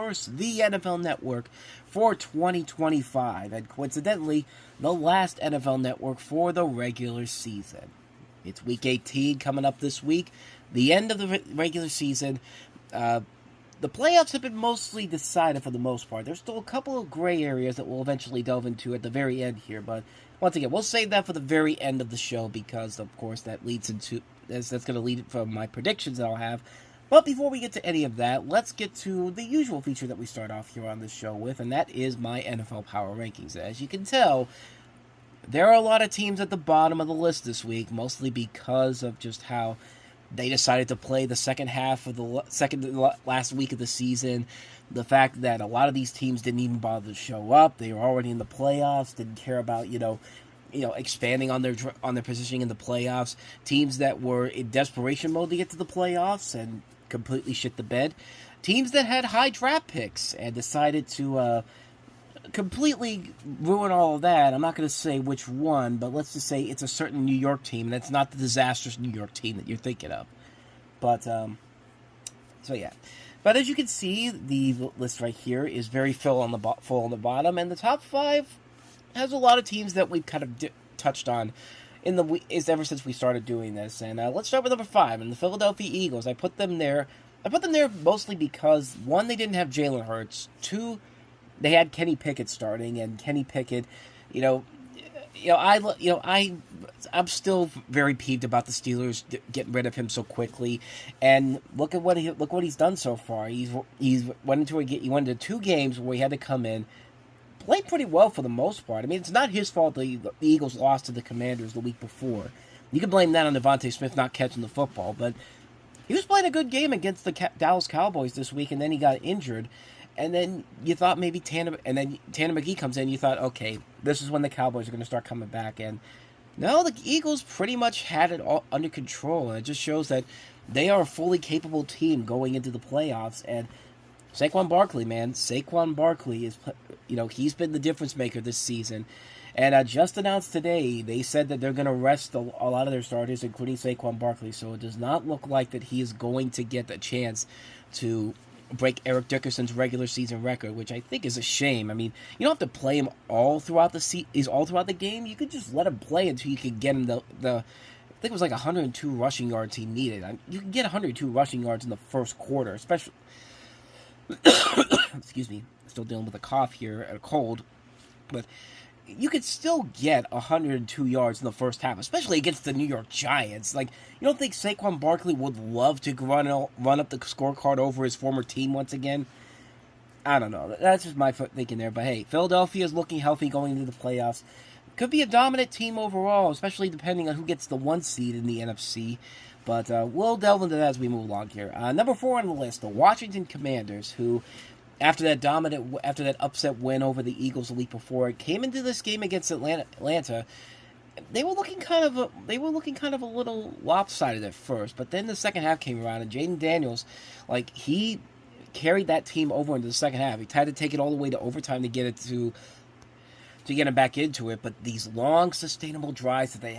first, the NFL Network for 2025, and coincidentally, the last NFL Network for the regular season. It's Week 18 coming up this week, the end of the regular season. The playoffs have been mostly decided for the most part. There's still a couple of gray areas that we'll eventually delve into at the very end here, but once again, we'll save that for the very end of the show because, of course, that leads into that's going to lead from my predictions that I'll have. But before we get to any of that, let's get to the usual feature that we start off here on this show with, and that is my NFL Power Rankings. As you can tell, there are a lot of teams at the bottom of the list this week, mostly because of just how they decided to play the second half of the last week of the season. The fact that a lot of these teams didn't even bother to show up. They were already in the playoffs, didn't care about, expanding on their positioning in the playoffs. Teams that were in desperation mode to get to the playoffs and completely shit the bed. Teams that had high draft picks and decided to completely ruin all of that. I'm not going to say which one, but let's just say it's a certain New York team, and it's not the disastrous New York team that you're thinking of. But, so yeah. But as you can see, the list right here is very full on the bottom, and the top five has a lot of teams that we've kind of touched on ever since we started doing this. And let's start with number 5, and the Philadelphia Eagles. I put them there mostly because, one, they didn't have Jalen Hurts. 2, they had Kenny Pickett starting, and Kenny Pickett, I'm still very peeved about the Steelers getting rid of him so quickly. And look what he's done so far. He went into 2 games where he had to come in, played pretty well for the most part. I mean, it's not his fault the Eagles lost to the Commanders the week before. You can blame that on Devontae Smith not catching the football, but he was playing a good game against the Dallas Cowboys this week, and then he got injured. And then you thought maybe Tanner McGee comes in. You thought, okay, this is when the Cowboys are going to start coming back. And no, the Eagles pretty much had it all under control. And it just shows that they are a fully capable team going into the playoffs. And Saquon Barkley is, he's been the difference maker this season. And just announced today, they said that they're going to rest a lot of their starters, including Saquon Barkley. So it does not look like that he is going to get a chance to break Eric Dickerson's regular season record, which I think is a shame. I mean, you don't have to play him all throughout the game. You could just let him play until you can get him the I think it was like 102 rushing yards he needed. You can get 102 rushing yards in the first quarter, especially. Excuse me, still dealing with a cough here, a cold, but you could still get 102 yards in the first half, especially against the New York Giants. Like, you don't think Saquon Barkley would love to run up the scorecard over his former team once again? I don't know. That's just my thinking there. But hey, Philadelphia is looking healthy going into the playoffs. Could be a dominant team overall, especially depending on who gets the 1 seed in the NFC. But we'll delve into that as we move along here. Number 4 on the list, the Washington Commanders, who, after that upset win over the Eagles the week before, came into this game against Atlanta. They were looking kind of a little lopsided at first, but then the second half came around, and Jaden Daniels, he carried that team over into the second half. He tried to take it all the way to overtime to get him back into it. But these long, sustainable drives that they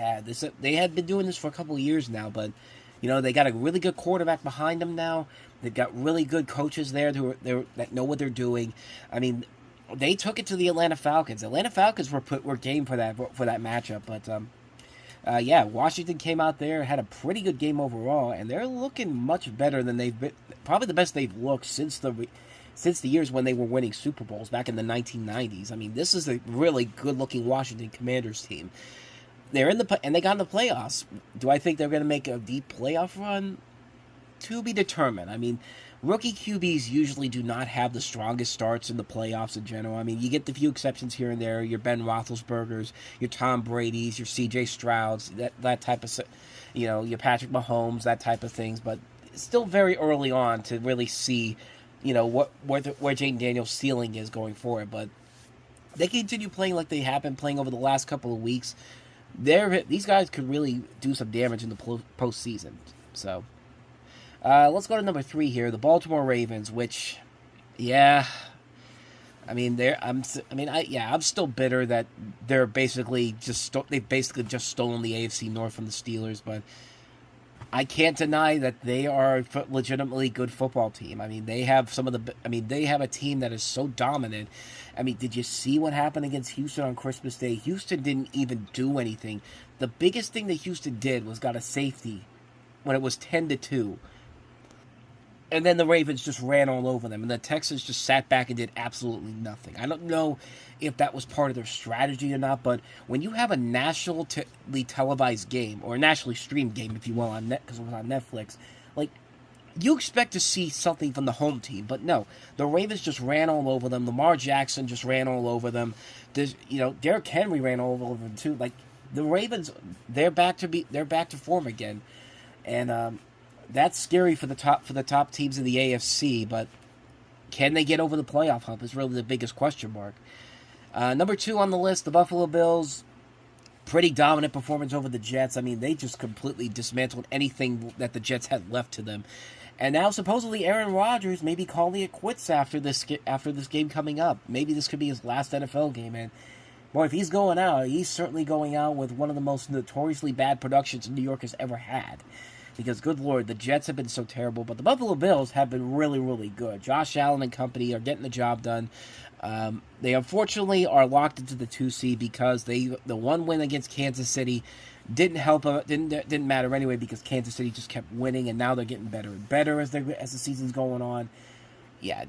had been doing this for a couple of years now, but they got a really good quarterback behind them now. They've got really good coaches there that know what they're doing. I mean, they took it to the Atlanta Falcons. Atlanta Falcons were game for that matchup. But Washington came out there, had a pretty good game overall, and they're looking much better than they've been. Probably the best they've looked since the years when they were winning Super Bowls back in the 1990s. I mean, this is a really good-looking Washington Commanders team. They're and they got in the playoffs. Do I think they're going to make a deep playoff run? To be determined. I mean, rookie QBs usually do not have the strongest starts in the playoffs in general. I mean, you get the few exceptions here and there. Your Ben Roethlisbergers, your Tom Brady's, your C.J. Strouds, that type of, your Patrick Mahomes, that type of things. But it's still very early on to really see, where Jaden Daniels' ceiling is going forward. But they continue playing like they have been playing over the last couple of weeks. These guys could really do some damage in the postseason. So, let's go to number 3 here, the Baltimore Ravens. Which, I'm still bitter that they've basically just stolen the AFC North from the Steelers. But I can't deny that they are a legitimately good football team. I mean, they have they have a team that is so dominant. I mean, did you see what happened against Houston on Christmas Day? Houston didn't even do anything. The biggest thing that Houston did was got a safety when it was 10-2. And then the Ravens just ran all over them, and the Texans just sat back and did absolutely nothing. I don't know if that was part of their strategy or not, but when you have a nationally televised game, or a nationally streamed game, if you will, on net because it was on Netflix, like, you expect to see something from the home team, but no, the Ravens just ran all over them. Lamar Jackson just ran all over them. Derrick Henry ran all over them too. Like, the Ravens, they're back to form again, and that's scary for the top teams in the AFC, but can they get over the playoff hump is really the biggest question mark. Number 2 on the list, the Buffalo Bills. Pretty dominant performance over the Jets. I mean, they just completely dismantled anything that the Jets had left to them. And now supposedly Aaron Rodgers may be calling it quits after this game coming up. Maybe this could be his last NFL game. And boy, if he's going out, he's certainly going out with one of the most notoriously bad productions New York has ever had. Because, good Lord, the Jets have been so terrible, but the Buffalo Bills have been really, really good. Josh Allen and company are getting the job done. They unfortunately are locked into the 2 seed because the one win against Kansas City didn't help them. Didn't matter anyway because Kansas City just kept winning, and now they're getting better and better as the season's going on. Yeah,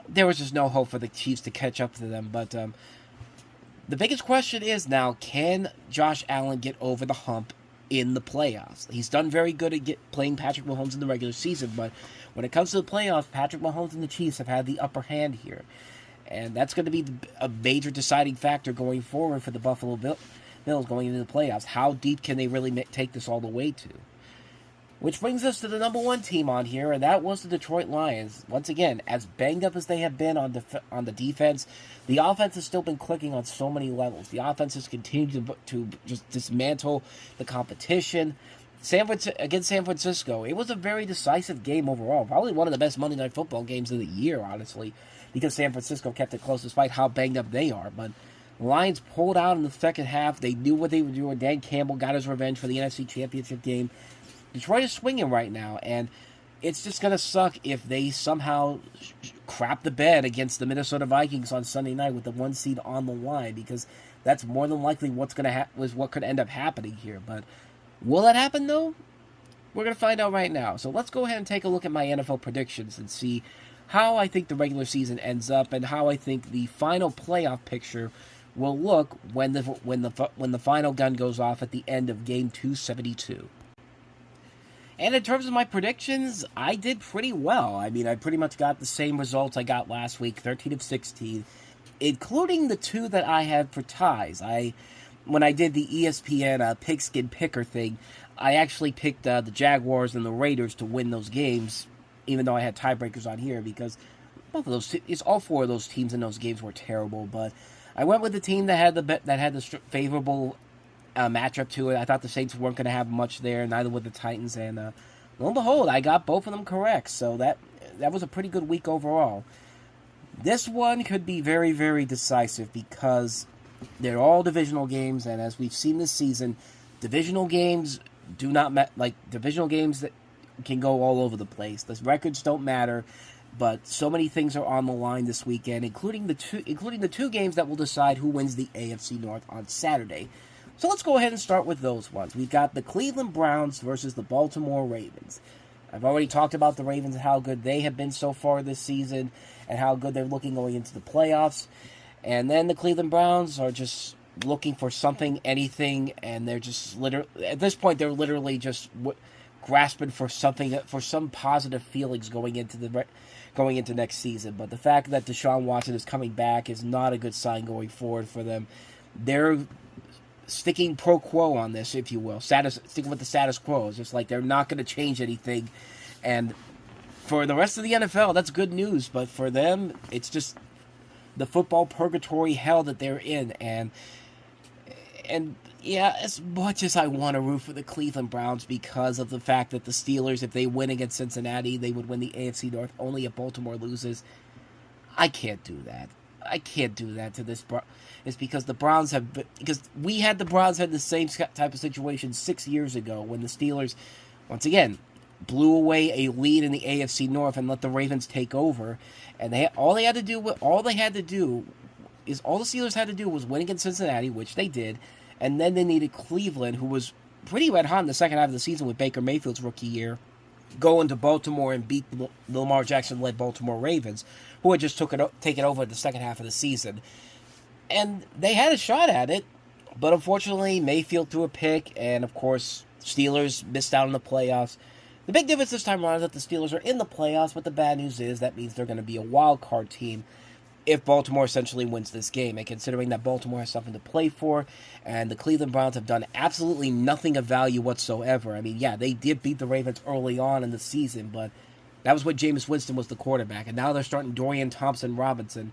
there was just no hope for the Chiefs to catch up to them. But the biggest question is now, can Josh Allen get over the hump in the playoffs? He's done very good at playing Patrick Mahomes in the regular season, but when it comes to the playoffs, Patrick Mahomes and the Chiefs have had the upper hand here. And that's going to be a major deciding factor going forward for the Buffalo Bills going into the playoffs. How deep can they really take this all the way to? Which brings us to the number 1 team on here, and that was the Detroit Lions. Once again, as banged up as they have been on the defense, the offense has still been clicking on so many levels. The offense has continued to just dismantle the competition. Against San Francisco, it was a very decisive game overall. Probably one of the best Monday Night Football games of the year, honestly, because San Francisco kept it close despite how banged up they are. But the Lions pulled out in the second half. They knew what they were doing. Dan Campbell got his revenge for the NFC Championship game. Detroit is swinging right now, and it's just going to suck if they somehow crap the bed against the Minnesota Vikings on Sunday night with the 1 seed on the line, because that's more than likely what could end up happening here. But will that happen, though? We're going to find out right now. So let's go ahead and take a look at my NFL predictions and see how I think the regular season ends up and how I think the final playoff picture will look when the final gun goes off at the end of game 272. And in terms of my predictions, I did pretty well. I mean, I pretty much got the same results I got last week, 13 of 16, including the 2 that I had for ties. When I did the ESPN pigskin picker thing, I actually picked the Jaguars and the Raiders to win those games, even though I had tiebreakers on here, because all 4 of those teams in those games were terrible. But I went with the team that had the favorable matchup to it. I thought the Saints weren't going to have much there, neither would the Titans, and lo and behold, I got both of them correct. So that was a pretty good week overall. This one could be very, very decisive because they're all divisional games, and as we've seen this season, divisional games divisional games that can go all over the place. The records don't matter, but so many things are on the line this weekend, including the two games that will decide who wins the AFC North on Saturday. So let's go ahead and start with those ones. We've got the Cleveland Browns versus the Baltimore Ravens. I've already talked about the Ravens and how good they have been so far this season and how good they're looking going into the playoffs. And then the Cleveland Browns are just looking for something, anything, and they're just at this point they're literally just grasping for something, for some positive feelings going into next season. But the fact that Deshaun Watson is coming back is not a good sign going forward for them. They're sticking pro quo on this, if you will, sticking with the status quo. It's just like they're not going to change anything. And for the rest of the NFL, that's good news. But for them, it's just the football purgatory hell that they're in. And yeah, as much as I want to root for the Cleveland Browns because of the fact that the Steelers, if they win against Cincinnati, they would win the AFC North only if Baltimore loses, I can't do that. I can't do that to this. It's because the Browns because we had the Browns had the same type of situation 6 years ago when the Steelers once again, blew away a lead in the AFC North and let the Ravens take over. And all the Steelers had to do was win against Cincinnati, which they did, and then they needed Cleveland, who was pretty red hot in the second half of the season with Baker Mayfield's rookie year, go into Baltimore and beat the Lamar Jackson-led Baltimore Ravens, who had just taken over the second half of the season. And they had a shot at it, but unfortunately Mayfield threw a pick, and of course Steelers missed out on the playoffs. The big difference this time around is that the Steelers are in the playoffs, but the bad news is that means they're going to be a wild card team if Baltimore essentially wins this game. And considering that Baltimore has something to play for, and the Cleveland Browns have done absolutely nothing of value whatsoever. I mean, yeah, they did beat the Ravens early on in the season, but that was when Jameis Winston was the quarterback, and now they're starting Dorian Thompson-Robinson.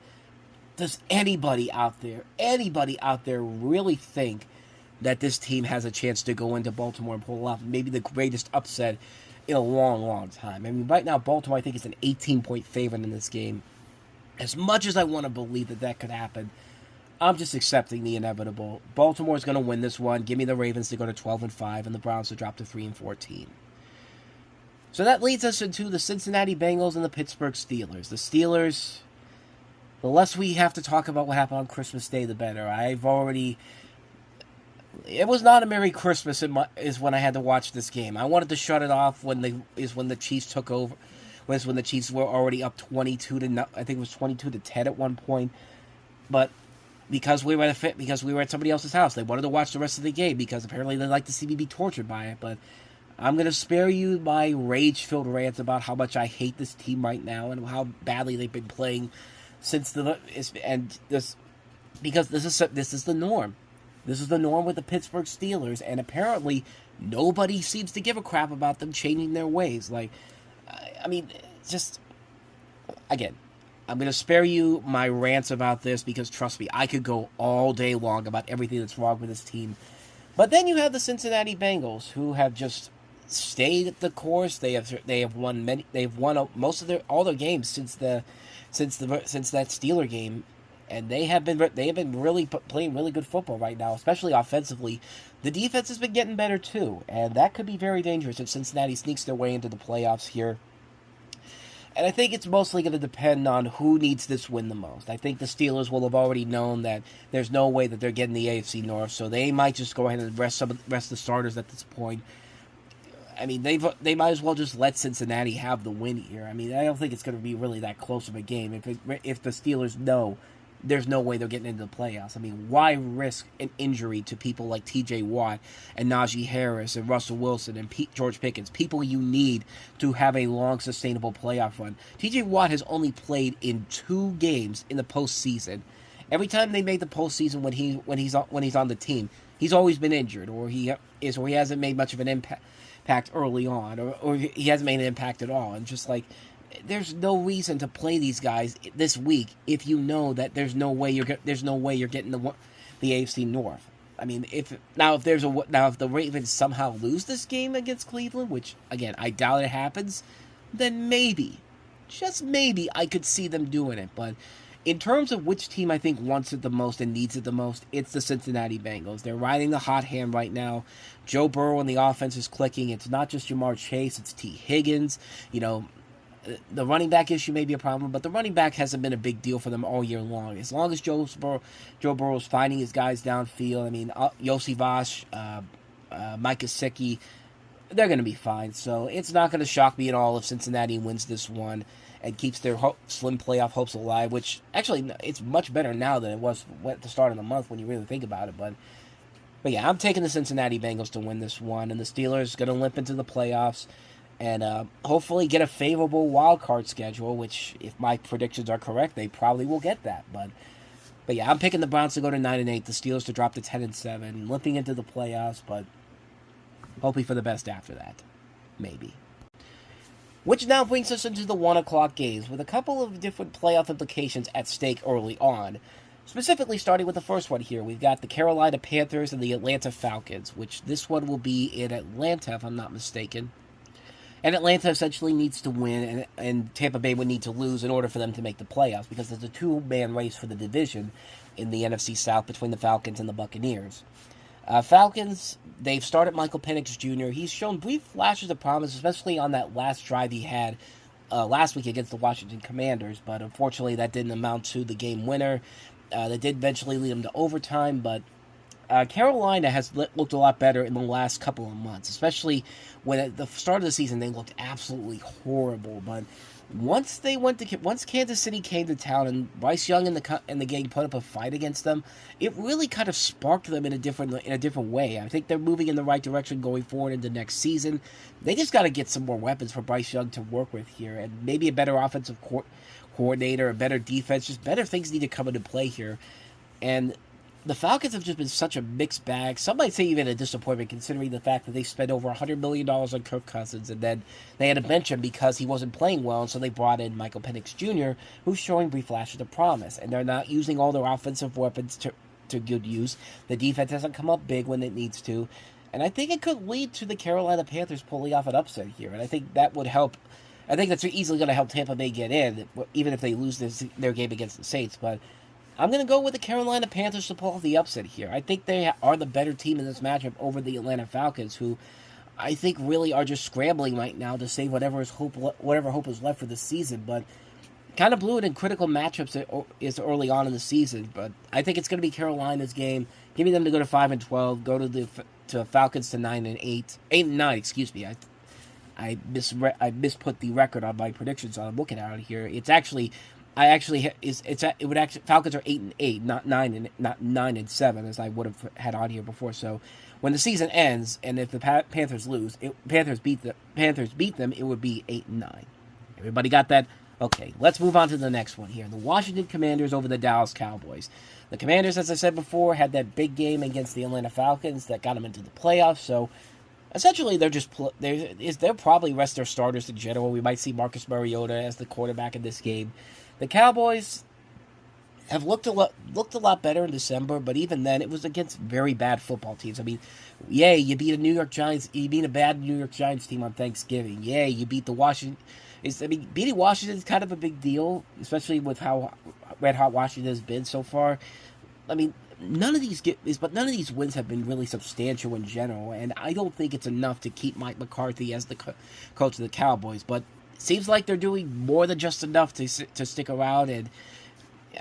Does anybody out there really think that this team has a chance to go into Baltimore and pull off maybe the greatest upset in a long, long time? I mean, right now, Baltimore, I think, is an 18-point favorite in this game. As much as I want to believe that could happen, I'm just accepting the inevitable. Baltimore's going to win this one. Give me the Ravens to go to 12-5 and the Browns to drop to 3-14. So that leads us into the Cincinnati Bengals and the Pittsburgh Steelers. The Steelers, the less we have to talk about what happened on Christmas Day, the better. It was not a Merry Christmas is when I had to watch this game. I wanted to shut it off when the Chiefs took over. When the Chiefs were already up 22 to, I think it was 22 to 10 at one point. But because we were at somebody else's house, they wanted to watch the rest of the game because apparently they like to see me be tortured by it. But I'm going to spare you my rage-filled rants about how much I hate this team right now and how badly they've been playing because this is the norm. This is the norm with the Pittsburgh Steelers, and apparently nobody seems to give a crap about them changing their ways. Again, I'm going to spare you my rants about this because, trust me, I could go all day long about everything that's wrong with this team. But then you have the Cincinnati Bengals, who have just stayed the course. They have won all their games since that Steeler game, and they have been really playing really good football right now, especially offensively. The defense has been getting better too, and that could be very dangerous if Cincinnati sneaks their way into the playoffs here. And I think it's mostly going to depend on who needs this win the most. I think the Steelers will have already known that there's no way that they're getting the AFC North, so they might just go ahead and rest the starters at this point. I mean, they might as well just let Cincinnati have the win here. I mean, I don't think it's going to be really that close of a game if the Steelers know there's no way they're getting into the playoffs. I mean, why risk an injury to people like T.J. Watt and Najee Harris and Russell Wilson and George Pickens, people you need to have a long, sustainable playoff run? T.J. Watt has only played in 2 games in the postseason. Every time they made the postseason when he's on the team, he's always been injured, or he hasn't made much of an impact early on, or he hasn't made an impact at all. And just like, there's no reason to play these guys this week if you know that there's no way you're getting the AFC North. I mean, if the Ravens somehow lose this game against Cleveland, which again I doubt it happens, then maybe, just maybe, I could see them doing it. But in terms of which team I think wants it the most and needs it the most, it's the Cincinnati Bengals. They're riding the hot hand right now. Joe Burrow and the offense is clicking. It's not just Jamar Chase, it's T. Higgins. The running back issue may be a problem, but the running back hasn't been a big deal for them all year long. As long as Joe Burrow's finding his guys downfield, I mean, Yossi Vosh, Mike Gesicki, they're going to be fine. So it's not going to shock me at all if Cincinnati wins this one and keeps their slim playoff hopes alive, which actually it's much better now than it was at the start of the month when you really think about it. But yeah, I'm taking the Cincinnati Bengals to win this one, and the Steelers going to limp into the playoffs and hopefully get a favorable wild card schedule, which, if my predictions are correct, they probably will get that. But yeah, I'm picking the Browns to go to 9-8, the Steelers to drop to 10-7, limping into the playoffs, but hoping for the best after that. Maybe. Which now brings us into the 1 o'clock games, with a couple of different playoff implications at stake early on. Specifically, starting with the first one here, we've got the Carolina Panthers and the Atlanta Falcons, which this one will be in Atlanta, if I'm not mistaken. And Atlanta essentially needs to win, and Tampa Bay would need to lose in order for them to make the playoffs, because there's a 2-man race for the division in the NFC South between the Falcons and the Buccaneers. Falcons, they've started Michael Penix Jr. He's shown brief flashes of promise, especially on that last drive he had last week against the Washington Commanders, but unfortunately that didn't amount to the game winner. That did eventually lead them to overtime, but Carolina has looked a lot better in the last couple of months, especially when at the start of the season they looked absolutely horrible. But once Kansas City came to town and Bryce Young and the gang put up a fight against them, it really kind of sparked them in a different way. I think they're moving in the right direction going forward into next season. They just got to get some more weapons for Bryce Young to work with here, and maybe a better offensive coordinator, a better defense. Just better things need to come into play here, and the Falcons have just been such a mixed bag. Some might say even a disappointment, considering the fact that they spent over $100 million on Kirk Cousins, and then they had to bench him because he wasn't playing well, and so they brought in Michael Penix Jr., who's showing brief flashes of promise. And they're not using all their offensive weapons to good use. The defense hasn't come up big when it needs to. And I think it could lead to the Carolina Panthers pulling off an upset here, and I think that would help. I think that's easily going to help Tampa Bay get in, even if they lose their game against the Saints, but I'm going to go with the Carolina Panthers to pull off the upset here. I think they are the better team in this matchup over the Atlanta Falcons, who I think really are just scrambling right now to save whatever hope is left for the season. But kind of blew it in critical matchups is early on in the season. But I think it's going to be Carolina's game. Give me them to go to 5-12. Go to Falcons to 9-8, 8-9. Excuse me. I misput the record on my predictions. So I'm looking at it here. It's actually. Falcons are 8-8, not 9-7, as I would have had on here before. So when the season ends, and if the Panthers beat them, it would be 8-9. Everybody got that? Okay, let's move on to the next one here. The Washington Commanders over the Dallas Cowboys. The Commanders, as I said before, had that big game against the Atlanta Falcons that got them into the playoffs. So essentially, they'll probably rest their starters in general. We might see Marcus Mariota as the quarterback in this game. The Cowboys have looked a lot better in December, but even then, it was against very bad football teams. I mean, yay, you beat a bad New York Giants team on Thanksgiving. Yay, you beat the Washington. Beating Washington is kind of a big deal, especially with how red hot Washington has been so far. I mean, none of these wins have been really substantial in general, and I don't think it's enough to keep Mike McCarthy as the coach of the Cowboys. But seems like they're doing more than just enough to stick around, and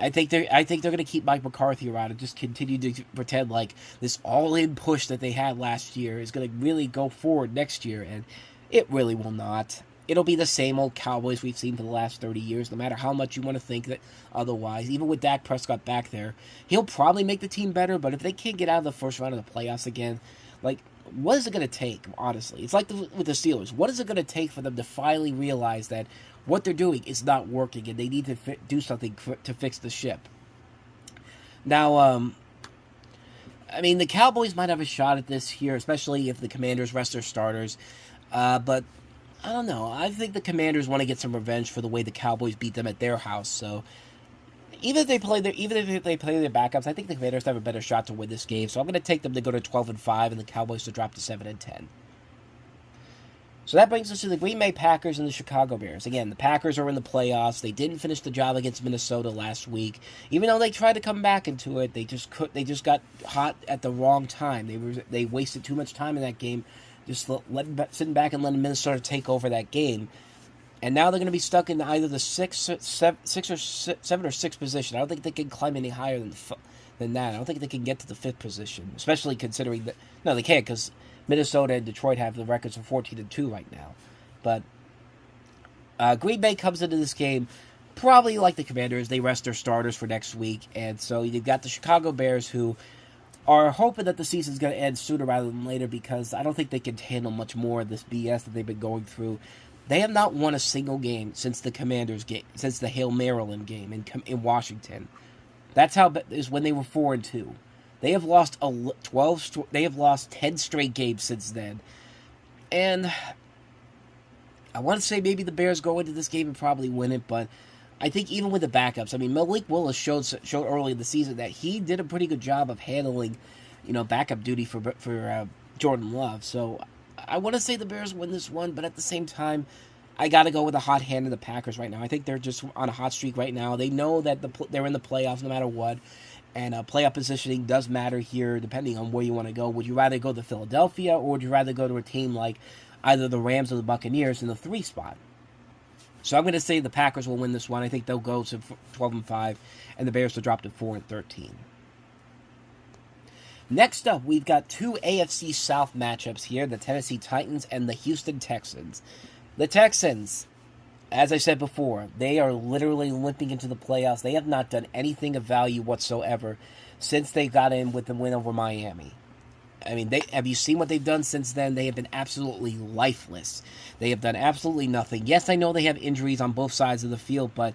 I think they're going to keep Mike McCarthy around and just continue to pretend like this all-in push that they had last year is going to really go forward next year, and it really will not. It'll be the same old Cowboys we've seen for the last 30 years, no matter how much you want to think that otherwise. Even with Dak Prescott back there, he'll probably make the team better, but if they can't get out of the first round of the playoffs again, like, what is it going to take, honestly? It's like with the Steelers. What is it going to take for them to finally realize that what they're doing is not working and they need to do something to fix the ship? Now, I mean, the Cowboys might have a shot at this here, especially if the Commanders rest their starters. But I don't know. I think the Commanders want to get some revenge for the way the Cowboys beat them at their house. So even if they play their backups, I think the Commanders have a better shot to win this game. So I'm going to take them to go to 12-5 and the Cowboys to drop to 7-10. So that brings us to the Green Bay Packers and the Chicago Bears. Again, the Packers are in the playoffs. They didn't finish the job against Minnesota last week. Even though they tried to come back into it, they just got hot at the wrong time. They wasted too much time in that game, just sitting back and letting Minnesota take over that game. And now they're going to be stuck in either the 7 or 6 position. I don't think they can climb any higher than that. I don't think they can get to the 5th position, especially considering that. No, they can't, because Minnesota and Detroit have the records of 14-2 right now. But Green Bay comes into this game probably like the Commanders. They rest their starters for next week. And so you've got the Chicago Bears, who are hoping that the season's going to end sooner rather than later, because I don't think they can handle much more of this BS that they've been going through. They have not won a single game since the Commanders game, since the Hail Maryland game in Washington. That's how is when they were 4-2. They have lost 12. They have lost 10 straight games since then, and I want to say maybe the Bears go into this game and probably win it, but I think even with the backups, I mean, Malik Willis showed early in the season that he did a pretty good job of handling, backup duty for Jordan Love. So I want to say the Bears win this one, but at the same time, I got to go with a hot hand in the Packers right now. I think they're just on a hot streak right now. They know that they're in the playoffs no matter what. And playoff positioning does matter here, depending on where you want to go. Would you rather go to Philadelphia, or would you rather go to a team like either the Rams or the Buccaneers in the 3 spot? So I'm going to say the Packers will win this one. I think they'll go to 12-5, and the Bears will drop to 4-13. Next up, we've got 2 AFC South matchups here, the Tennessee Titans and the Houston Texans. The Texans, as I said before, they are literally limping into the playoffs. They have not done anything of value whatsoever since they got in with the win over Miami. I mean, have you seen what they've done since then? They have been absolutely lifeless. They have done absolutely nothing. Yes, I know they have injuries on both sides of the field, but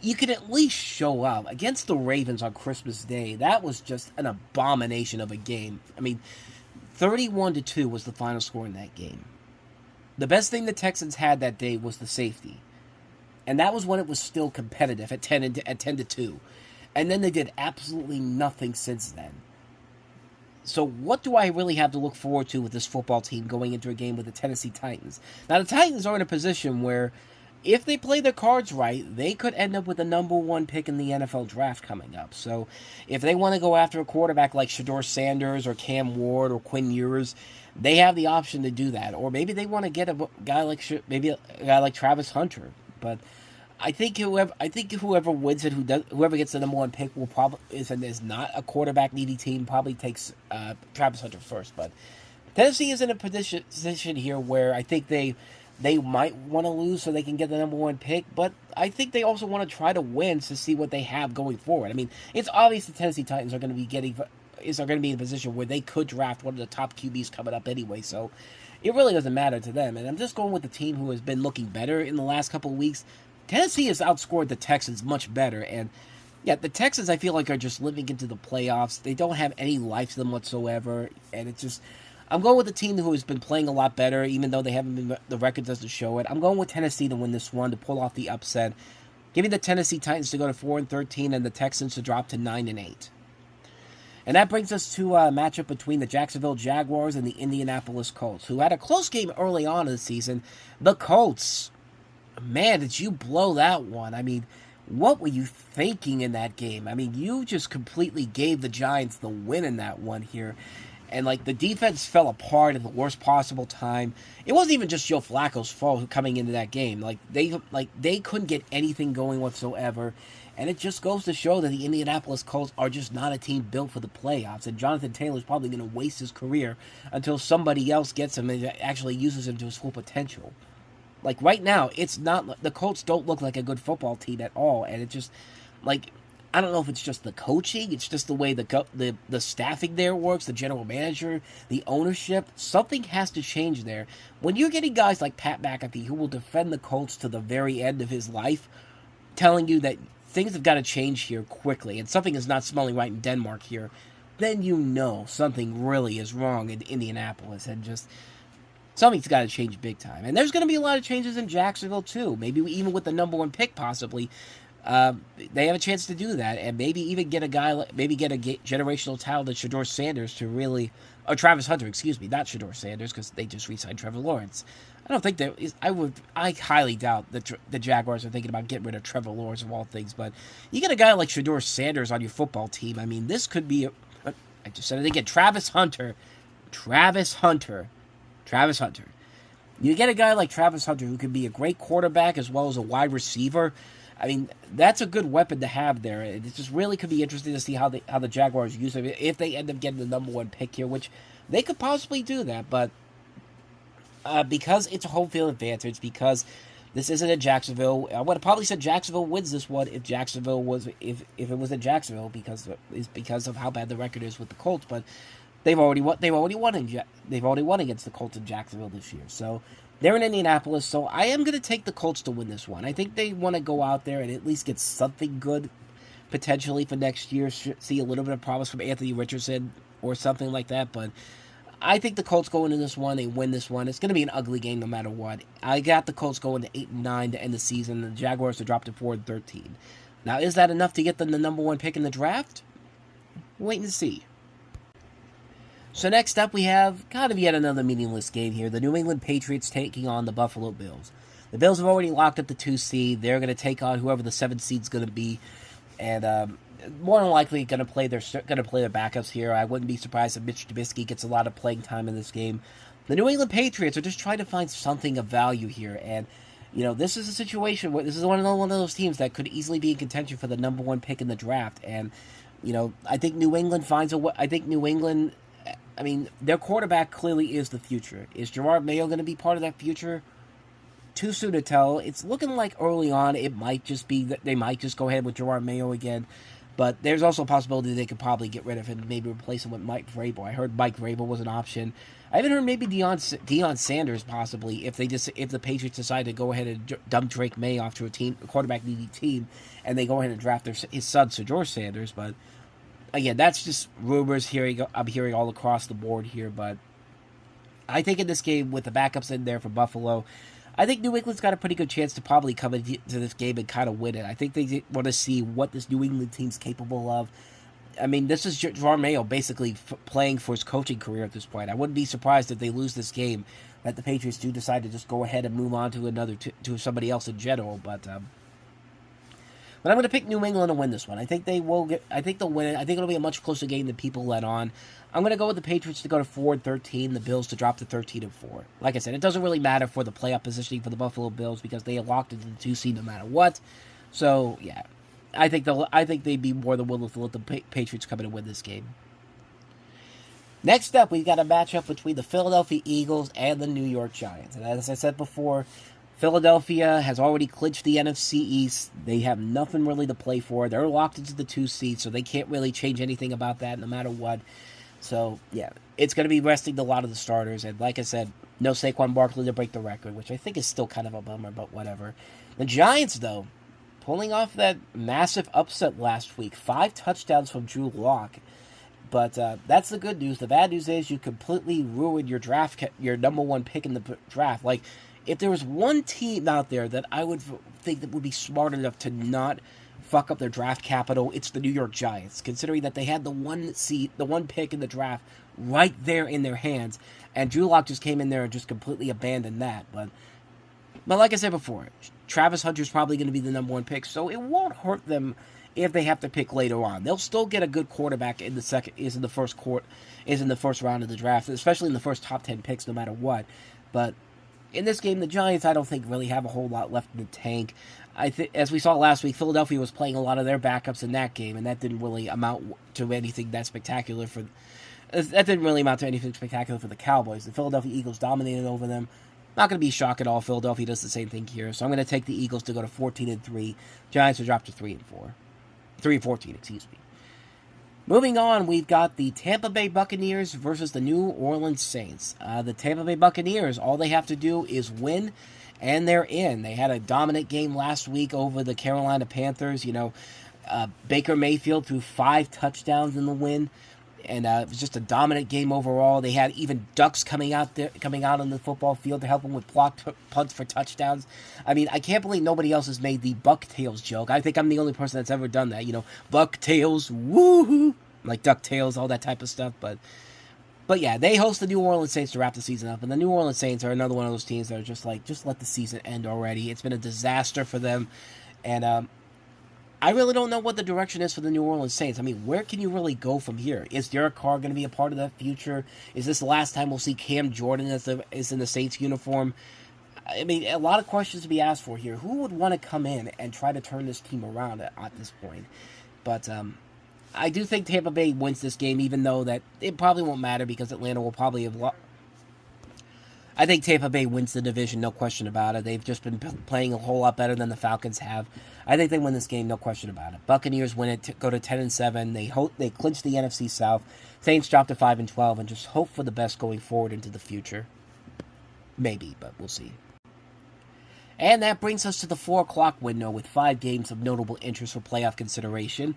you could at least show up. Against the Ravens on Christmas Day, that was just an abomination of a game. I mean, 31-2 was the final score in that game. The best thing the Texans had that day was the safety. And that was when it was still competitive at 10-2. And then they did absolutely nothing since then. So what do I really have to look forward to with this football team going into a game with the Tennessee Titans? Now, the Titans are in a position where if they play their cards right, they could end up with the number 1 pick in the NFL draft coming up. So if they want to go after a quarterback like Shedeur Sanders or Cam Ward or Quinn Ewers, they have the option to do that. Or maybe they want to get a guy like Travis Hunter. But I think whoever wins it, whoever gets the number 1 pick will probably is not a quarterback needy team. Probably takes Travis Hunter first. But Tennessee is in a position here where I think they might want to lose so they can get the number 1 pick, but I think they also want to try to win to see what they have going forward. I mean, it's obvious the Tennessee Titans are going to be in a position where they could draft one of the top QBs coming up anyway, so it really doesn't matter to them. And I'm just going with the team who has been looking better in the last couple of weeks. Tennessee has outscored the Texans much better, and yeah, the Texans I feel like are just living into the playoffs. They don't have any life to them whatsoever, and it's just, I'm going with the team who has been playing a lot better, even though they haven't been, the record doesn't show it. I'm going with Tennessee to win this one, to pull off the upset. Give me the Tennessee Titans to go to 4-13 and the Texans to drop to 9-8. And that brings us to a matchup between the Jacksonville Jaguars and the Indianapolis Colts, who had a close game early on in the season. The Colts, man, did you blow that one. I mean, what were you thinking in that game? I mean, you just completely gave the Giants the win in that one here. And, the defense fell apart at the worst possible time. It wasn't even just Joe Flacco's fault coming into that game. They couldn't get anything going whatsoever. And it just goes to show that the Indianapolis Colts are just not a team built for the playoffs. And Jonathan Taylor's probably going to waste his career until somebody else gets him and actually uses him to his full potential. Right now, it's not, the Colts don't look like a good football team at all. And it just, I don't know if it's just the coaching, it's just the way the staffing there works, the general manager, the ownership. Something has to change there. When you're getting guys like Pat McAfee, who will defend the Colts to the very end of his life, telling you that things have got to change here quickly, and something is not smelling right in Denmark here, then you know something really is wrong in Indianapolis, and just something's got to change big time. And there's going to be a lot of changes in Jacksonville too, maybe even with the number 1 pick possibly. They have a chance to do that, and maybe even get a guy, maybe get a generational talent like Shedeur Sanders to really, or Travis Hunter, excuse me, not Shedeur Sanders, because they just re-signed Trevor Lawrence. I don't think there is. I highly doubt that the Jaguars are thinking about getting rid of Trevor Lawrence of all things. But you get a guy like Shedeur Sanders on your football team. I mean, this could be. I just said it again. Travis Hunter. You get a guy like Travis Hunter who can be a great quarterback as well as a wide receiver. I mean, that's a good weapon to have there. It just really could be interesting to see how the Jaguars use it if they end up getting the number 1 pick here, which they could possibly do that. But because it's a home field advantage, because this isn't in Jacksonville, I would have probably said Jacksonville wins this one if it was in Jacksonville because of how bad the record is with the Colts. But they've already won against the Colts in Jacksonville this year. So they're in Indianapolis, so I am going to take the Colts to win this one. I think they want to go out there and at least get something good potentially for next year, see a little bit of promise from Anthony Richardson or something like that, but I think the Colts go into this one, they win this one. It's going to be an ugly game no matter what. I got the Colts going to 8-9 to end the season, and the Jaguars to drop to 4-13. Now, is that enough to get them the number 1 pick in the draft? Wait and see. So next up, we have kind of yet another meaningless game here. The New England Patriots taking on the Buffalo Bills. The Bills have already locked up the 2 seed. They're going to take on whoever the 7 seed's going to be. And more than likely going to play their backups here. I wouldn't be surprised if Mitch Trubisky gets a lot of playing time in this game. The New England Patriots are just trying to find something of value here, and this is a situation where this is one of those teams that could easily be in contention for the number 1 pick in the draft. And I think New England finds a way. I think New England, I mean, their quarterback clearly is the future. Is Gerard Mayo going to be part of that future? Too soon to tell. It's looking like early on it might just be that they might just go ahead with Gerard Mayo again. But there's also a possibility they could probably get rid of him and maybe replace him with Mike Vrabel. I heard Mike Vrabel was an option. I even heard maybe Deion Sanders possibly if the Patriots decide to go ahead and dump Drake May off to a quarterback needy team, and they go ahead and draft his son, Sir George Sanders. But again, that's just rumors. I'm hearing all across the board here. But I think in this game with the backups in there for Buffalo, I think New England's got a pretty good chance to probably come into this game and kind of win it. I think they want to see what this New England team's capable of. I mean, this is Gerard Mayo basically playing for his coaching career at this point. I wouldn't be surprised if they lose this game, that the Patriots do decide to just go ahead and move on to to somebody else in general. But I'm going to pick New England to win this one. I think they will get. I think they'll win it. I think it'll be a much closer game than people let on. I'm going to go with the Patriots to go to 4-13, the Bills to drop to 13-4. Like I said, it doesn't really matter for the playoff positioning for the Buffalo Bills because they are locked into the 2 seed no matter what. So yeah, I think they'd be more than willing to let the Patriots come in and win this game. Next up, we've got a matchup between the Philadelphia Eagles and the New York Giants. And as I said before, Philadelphia has already clinched the NFC East. They have nothing really to play for. They're locked into the 2 seed, so they can't really change anything about that no matter what. So, yeah, it's going to be resting a lot of the starters. And like I said, no Saquon Barkley to break the record, which I think is still kind of a bummer, but whatever. The Giants, though, pulling off that massive upset last week. 5 touchdowns from Drew Lock. But that's the good news. The bad news is you completely ruined your your number 1 pick in the draft. Like, if there was one team out there that I would think that would be smart enough to not fuck up their draft capital, it's the New York Giants, considering that they had the 1 pick in the draft right there in their hands, and Drew Lock just came in there and just completely abandoned that. But like I said before, Travis Hunter's probably going to be the number 1 pick, so it won't hurt them if they have to pick later on. They'll still get a good quarterback in the first round of the draft, especially in the first top 10 picks, no matter what. But in this game, the Giants, I don't think, really have a whole lot left in the tank. I think, as we saw last week, Philadelphia was playing a lot of their backups in that game, and that didn't really amount to anything that spectacular for. That didn't really amount to anything spectacular for the Cowboys. The Philadelphia Eagles dominated over them. Not going to be shocked at all. Philadelphia does the same thing here, so I'm going to take the Eagles to go to 14-3. Giants will drop to 3-4, 3-14. Excuse me. Moving on, we've got the Tampa Bay Buccaneers versus the New Orleans Saints. The Tampa Bay Buccaneers, all they have to do is win, and they're in. They had a dominant game last week over the Carolina Panthers. Baker Mayfield threw 5 touchdowns in the win, and it was just a dominant game overall. They had even ducks coming out on the football field to help them with blocked punts for touchdowns. I mean, I can't believe nobody else has made the Bucktails joke. I think I'm the only person that's ever done that. Bucktails, woohoo, like DuckTales, all that type of stuff. But yeah, they host the New Orleans Saints to wrap the season up, and the New Orleans Saints are another one of those teams that are just let the season end already. It's been a disaster for them, and I really don't know what the direction is for the New Orleans Saints. I mean, where can you really go from here? Is Derek Carr going to be a part of that future? Is this the last time we'll see Cam Jordan is in the Saints uniform? I mean, a lot of questions to be asked for here. Who would want to come in and try to turn this team around at this point? But I do think Tampa Bay wins this game, even though that it probably won't matter because Atlanta will probably have lost. I think Tampa Bay wins the division, no question about it. They've just been playing a whole lot better than the Falcons have. I think they win this game, no question about it. Buccaneers win it, go to 10-7. They clinch the NFC South. Saints drop to 5-12, and just hope for the best going forward into the future. Maybe, but we'll see. And that brings us to the 4 o'clock window with 5 games of notable interest for playoff consideration.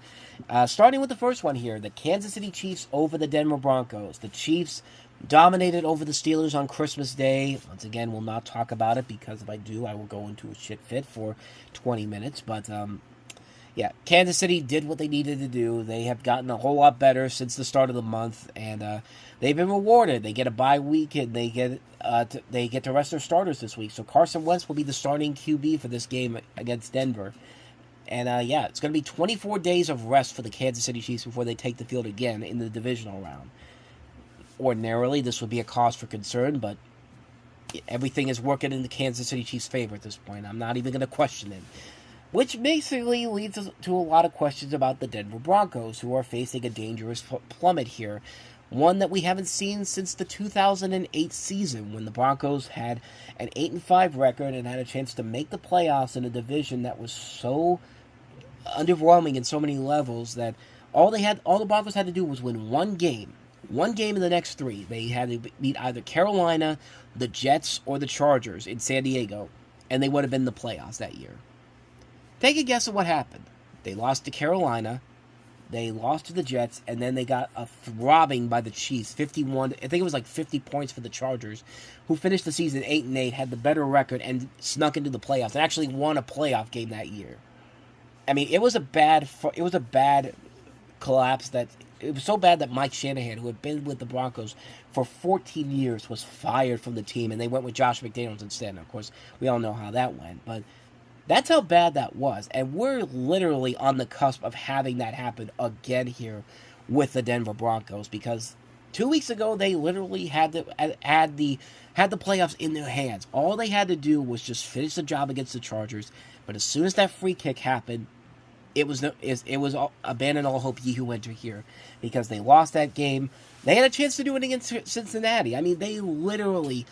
Starting with the first one here, the Kansas City Chiefs over the Denver Broncos. The Chiefs dominated over the Steelers on Christmas Day. Once again, we'll not talk about it because if I do, I will go into a shit fit for 20 minutes. But, yeah, Kansas City did what they needed to do. They have gotten a whole lot better since the start of the month, and they've been rewarded. They get a bye week, and they get to rest their starters this week. So Carson Wentz will be the starting QB for this game against Denver. And yeah, it's going to be 24 days of rest for the Kansas City Chiefs before they take the field again in the divisional round. Ordinarily, this would be a cause for concern, but everything is working in the Kansas City Chiefs' favor at this point. I'm not even going to question it. Which basically leads us to a lot of questions about the Denver Broncos, who are facing a dangerous plummet here. One that we haven't seen since the 2008 season, when the Broncos had an 8-5 record and had a chance to make the playoffs in a division that was so underwhelming in so many levels that all the Broncos had to do was win one game in the next three. They had to beat either Carolina, the Jets, or the Chargers in San Diego, and they would have been in the playoffs that year. Take a guess at what happened. They lost to Carolina, they lost to the Jets, and then they got a throbbing by the Chiefs, 51. I think it was like 50 points for the Chargers, who finished the season 8-8, had the better record, and snuck into the playoffs, and actually won a playoff game that year. I mean, it was a bad collapse. It was so bad that Mike Shanahan, who had been with the Broncos for 14 years, was fired from the team, and they went with Josh McDaniels instead. And of course, we all know how that went, but that's how bad that was. And we're literally on the cusp of having that happen again here with the Denver Broncos, because 2 weeks ago they literally had the playoffs in their hands. All they had to do was just finish the job against the Chargers. But as soon as that free kick happened, it was abandon all hope, ye who enter here, because they lost that game. They had a chance to do it against Cincinnati. I mean, they literally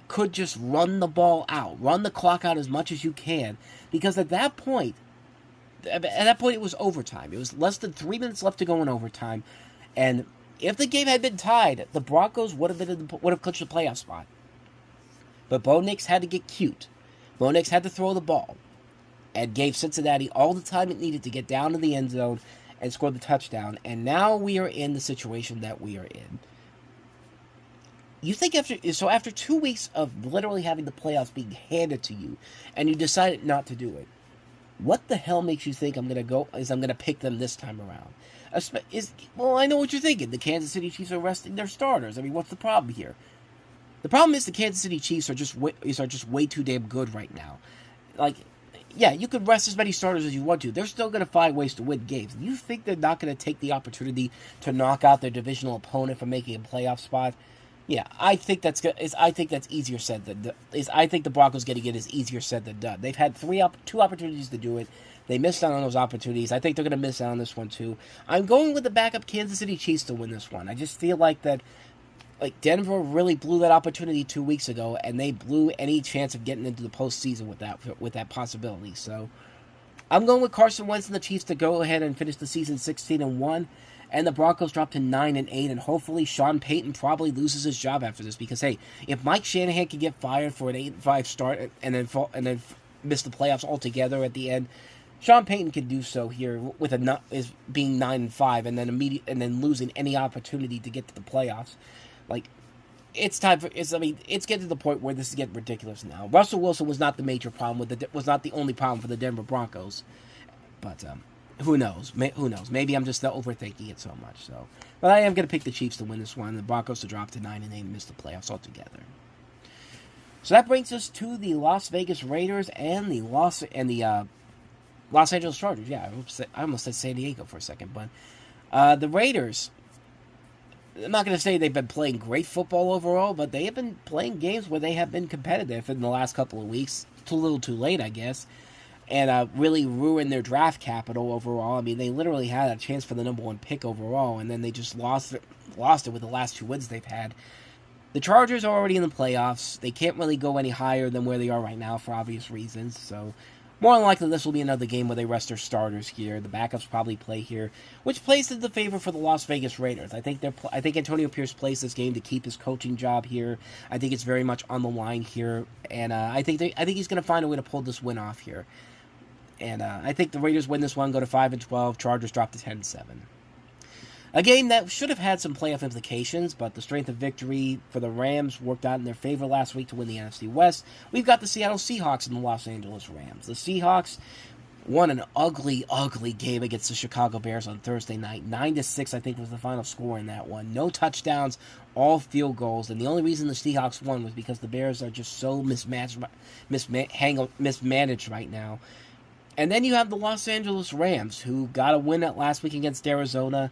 could just run the ball out, run the clock out as much as you can, because at that point it was overtime. It was less than 3 minutes left to go in overtime, and if the game had been tied, the Broncos would have clinched the playoff spot. But Bo Nix had to get cute. Bo Nix had to throw the ball, and gave Cincinnati all the time it needed to get down to the end zone and score the touchdown. And now we are in the situation that we are in. You think after 2 weeks of literally having the playoffs being handed to you, and you decided not to do it, what the hell makes you think I'm going to pick them this time around? Well, I know what you're thinking. The Kansas City Chiefs are resting their starters. I mean, what's the problem here? The problem is the Kansas City Chiefs are just way too damn good right now. Like, yeah, you could rest as many starters as you want to. They're still going to find ways to win games. You think they're not going to take the opportunity to knock out their divisional opponent for making a playoff spot? Yeah, I think that's easier said than done. I think the Broncos getting it is easier said than done. They've had two opportunities to do it. They missed out on those opportunities. I think they're going to miss out on this one too. I'm going with the backup Kansas City Chiefs to win this one. I just feel like Denver really blew that opportunity 2 weeks ago, and they blew any chance of getting into the postseason with that possibility. So I'm going with Carson Wentz and the Chiefs to go ahead and finish the season 16-1. And the Broncos drop to 9-8, and hopefully Sean Payton probably loses his job after this, because hey, if Mike Shanahan can get fired for an 8-5 start and then miss the playoffs altogether at the end, Sean Payton can do so here with being 9-5 and then losing any opportunity to get to the playoffs. Like, it's getting to the point where this is getting ridiculous now. Russell Wilson was not the major problem was not the only problem for the Denver Broncos, but who knows? Who knows? Maybe I'm just overthinking it so much. So, but I am going to pick the Chiefs to win this one, and the Broncos to drop to 9-8 and miss the playoffs altogether. So that brings us to the Las Vegas Raiders and the Los Angeles Chargers. Yeah, I almost said San Diego for a second, but the Raiders. I'm not going to say they've been playing great football overall, but they have been playing games where they have been competitive in the last couple of weeks. Too little, too late, I guess. And really ruined their draft capital overall. I mean, they literally had a chance for the number 1 pick overall, and then they just lost it with the last 2 wins they've had. The Chargers are already in the playoffs. They can't really go any higher than where they are right now for obvious reasons. So, more than likely, this will be another game where they rest their starters here. The backups probably play here, which plays to the favor for the Las Vegas Raiders. I think Antonio Pierce plays this game to keep his coaching job here. I think it's very much on the line here, and I think he's going to find a way to pull this win off here. And I think the Raiders win this one, go to 5-12. Chargers drop to 10-7. A game that should have had some playoff implications, but the strength of victory for the Rams worked out in their favor last week to win the NFC West. We've got the Seattle Seahawks and the Los Angeles Rams. The Seahawks won an ugly, ugly game against the Chicago Bears on Thursday night. 9-6, I think, was the final score in that one. No touchdowns, all field goals, and the only reason the Seahawks won was because the Bears are just so mismanaged right now. And then you have the Los Angeles Rams, who got a win at last week against Arizona.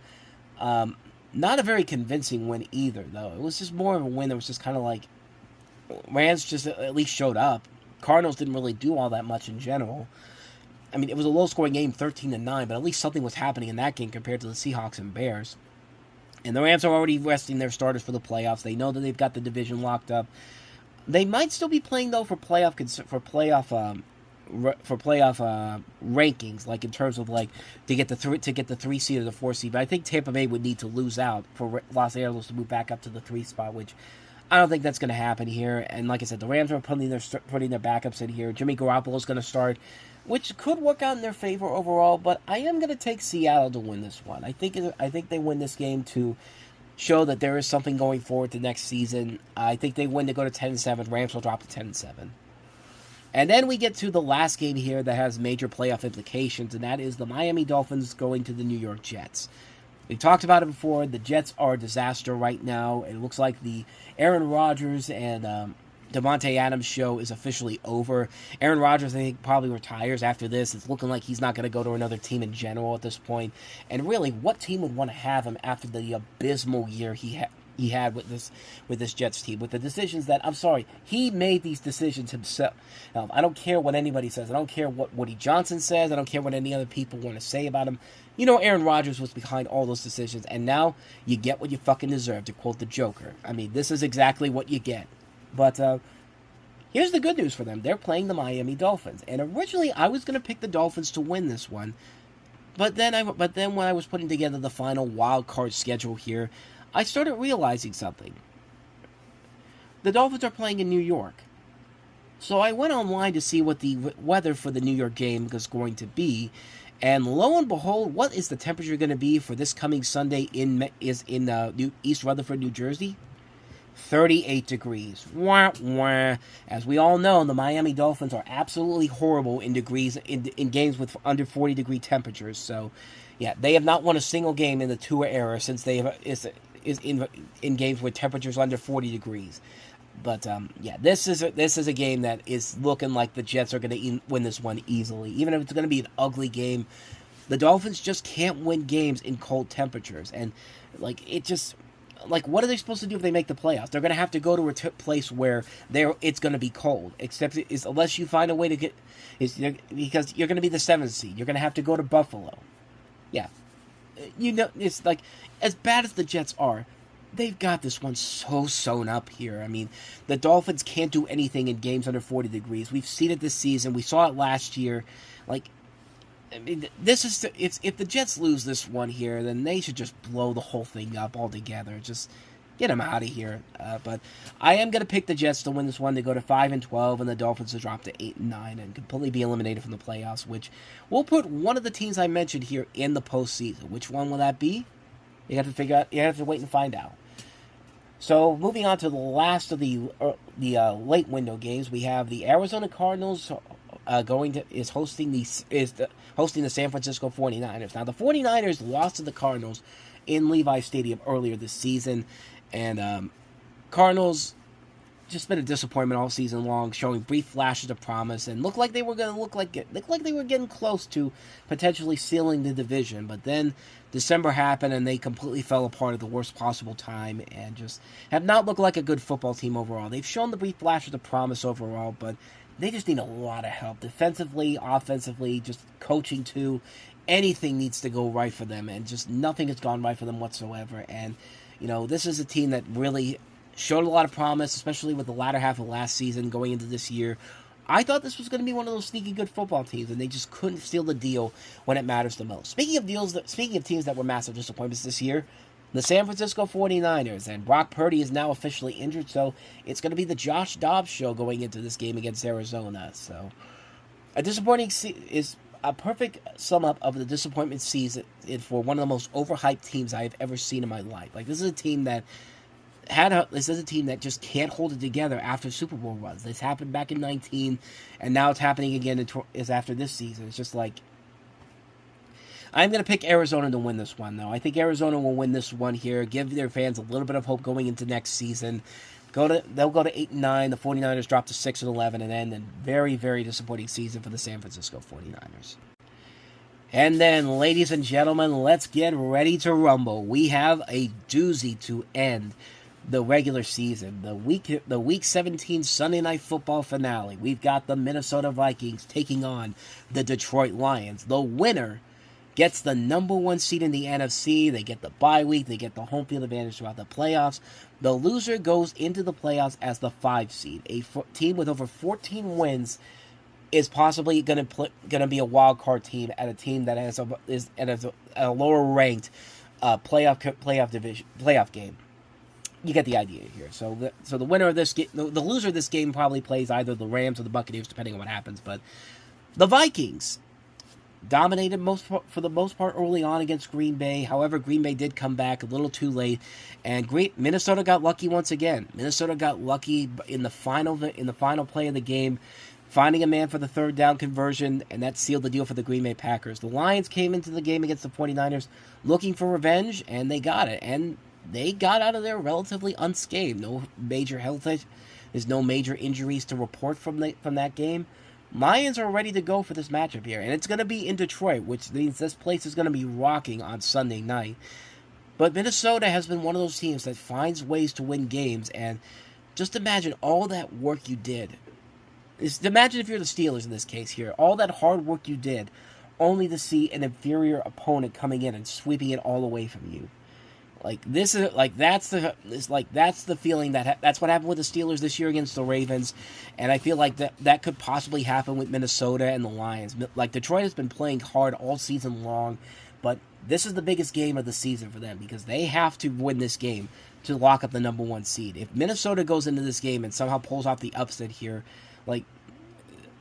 Um, Not a very convincing win either, though. It was just more of a win that was just kind of like Rams just at least showed up. Cardinals didn't really do all that much in general. I mean, it was a low-scoring game, 13-9, but at least something was happening in that game compared to the Seahawks and Bears. And the Rams are already resting their starters for the playoffs. They know that they've got the division locked up. They might still be playing though for playoff rankings, like in terms of like to get the 3 seed or the 4 seed. But I think Tampa Bay would need to lose out for Los Angeles to move back up to the 3 spot, which I don't think that's going to happen here. And like I said, the Rams are putting their backups in here. Jimmy Garoppolo's going to start, which could work out in their favor overall. But I am going to take Seattle to win this one. I think they win this game to show that there is something going forward to next season. I think they win to go to 10-7. Rams will drop to 10-7. And then we get to the last game here that has major playoff implications, and that is the Miami Dolphins going to the New York Jets. We've talked about it before. The Jets are a disaster right now. It looks like the Aaron Rodgers and Davante Adams show is officially over. Aaron Rodgers, I think, probably retires after this. It's looking like he's not going to go to another team in general at this point. And really, what team would want to have him after the abysmal year he had with this Jets team, with the decisions that, I'm sorry, he made these decisions himself. I don't care what anybody says. I don't care what Woody Johnson says. I don't care what any other people want to say about him. You know, Aaron Rodgers was behind all those decisions, and now you get what you fucking deserve, to quote the Joker. I mean, this is exactly what you get. But here's the good news for them. They're playing the Miami Dolphins, and originally I was going to pick the Dolphins to win this one. But then when I was putting together the final wild card schedule here, I started realizing something. The Dolphins are playing in New York. So I went online to see what the weather for the New York game was going to be. And lo and behold, what is the temperature going to be for this coming Sunday in East Rutherford, New Jersey? 38 degrees. Wah, wah. As we all know, the Miami Dolphins are absolutely horrible in games with under 40-degree temperatures. So, yeah, they have not won a single game in the Tua era since they have in games with temperatures under 40 degrees. But yeah, this is a game that is looking like the Jets are going to win this one easily. Even if it's going to be an ugly game, the Dolphins just can't win games in cold temperatures. And what are they supposed to do if they make the playoffs? They're going to have to go to a place where it's going to be cold. Unless you find a way to get, because you're going to be the 7th seed. You're going to have to go to Buffalo. Yeah, it's like, as bad as the Jets are, they've got this one so sewn up here. I mean, the Dolphins can't do anything in games under 40 degrees. We've seen it this season. We saw it last year. Like, I mean, if the Jets lose this one here, then they should just blow the whole thing up altogether. Just get them out of here. But I am going to pick the Jets to win this one, to go to 5-12, and the Dolphins to drop to 8-9 and completely be eliminated from the playoffs, which will put one of the teams I mentioned here in the postseason. Which one will that be? You have to figure out. You have to wait and find out. So moving on to the last of the late window games, we have the Arizona Cardinals hosting the San Francisco 49ers. Now the 49ers lost to the Cardinals in Levi Stadium earlier this season, and Cardinals just been a disappointment all season long, showing brief flashes of promise and looked like they were getting close to potentially sealing the division. But then December happened and they completely fell apart at the worst possible time and just have not looked like a good football team overall. They've shown the brief flashes of promise overall, but they just need a lot of help defensively, offensively, just coaching too. Anything needs to go right for them, and just nothing has gone right for them whatsoever. And this is a team that really showed a lot of promise, especially with the latter half of last season going into this year. I thought this was going to be one of those sneaky good football teams, and they just couldn't seal the deal when it matters the most. Speaking of teams that were massive disappointments this year, the San Francisco 49ers, and Brock Purdy is now officially injured, so it's going to be the Josh Dobbs show going into this game against Arizona. So, a disappointing is a perfect sum up of the disappointment season for one of the most overhyped teams I have ever seen in my life. Like, this is a team that just can't hold it together after Super Bowl runs. This happened back in 2019, and now it's happening again after this season. It's just like, I'm going to pick Arizona to win this one, though. I think Arizona will win this one here, give their fans a little bit of hope going into next season. They'll go to 8-9. The 49ers drop to 6-11 and end a very, very disappointing season for the San Francisco 49ers. And then, ladies and gentlemen, let's get ready to rumble. We have a doozy to end the regular season. The week 17 Sunday Night Football finale. We've got the Minnesota Vikings taking on the Detroit Lions. The winner gets the number 1 seed in the NFC. They get the bye week. They get the home field advantage throughout the playoffs. The loser goes into the playoffs as the 5 seed. A team with over 14 wins is possibly going to be a wild card team at a team that has a lower ranked playoff game. You get the idea here. So the winner of this the loser of this game probably plays either the Rams or the Buccaneers, depending on what happens. But the Vikings dominated for the most part early on against Green Bay. However, Green Bay did come back a little too late, and Minnesota got lucky once again. Minnesota got lucky in the final play of the game, finding a man for the third down conversion, and that sealed the deal for the Green Bay Packers. The Lions came into the game against the 49ers looking for revenge, and they got it. And they got out of there relatively unscathed. No major health issues. There's no major injuries to report from that game. Lions are ready to go for this matchup here, and it's going to be in Detroit, which means this place is going to be rocking on Sunday night. But Minnesota has been one of those teams that finds ways to win games, and just imagine all that work you did. Imagine if you're the Steelers in this case here, all that hard work you did, only to see an inferior opponent coming in and sweeping it all away from you. That's the feeling that's what happened with the Steelers this year against the Ravens, and I feel like that could possibly happen with Minnesota and the Lions. Like, Detroit has been playing hard all season long, but this is the biggest game of the season for them because they have to win this game to lock up the number 1 seed. If Minnesota goes into this game and somehow pulls off the upset here,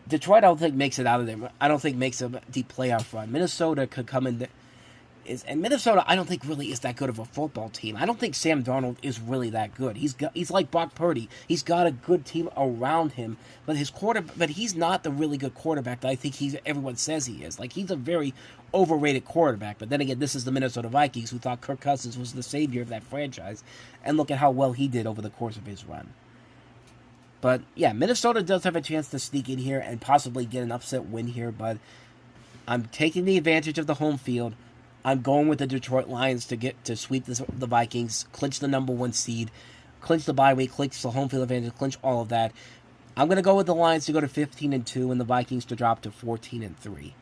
Detroit, I don't think makes it out of there. I don't think makes a deep playoff run. Minnesota could come in. And Minnesota, I don't think really is that good of a football team. I don't think Sam Darnold is really that good. He's like Brock Purdy. He's got a good team around him, but he's not the really good quarterback that I think everyone says he is. He's a very overrated quarterback. But then again, this is the Minnesota Vikings, who thought Kirk Cousins was the savior of that franchise, and look at how well he did over the course of his run. But yeah, Minnesota does have a chance to sneak in here and possibly get an upset win here, but I'm taking the advantage of the home field. I'm going with the Detroit Lions to sweep the Vikings, clinch the number 1 seed, clinch the bye week, clinch the home field advantage, clinch all of that. I'm going to go with the Lions to go to 15-2 and the Vikings to drop to 14-3.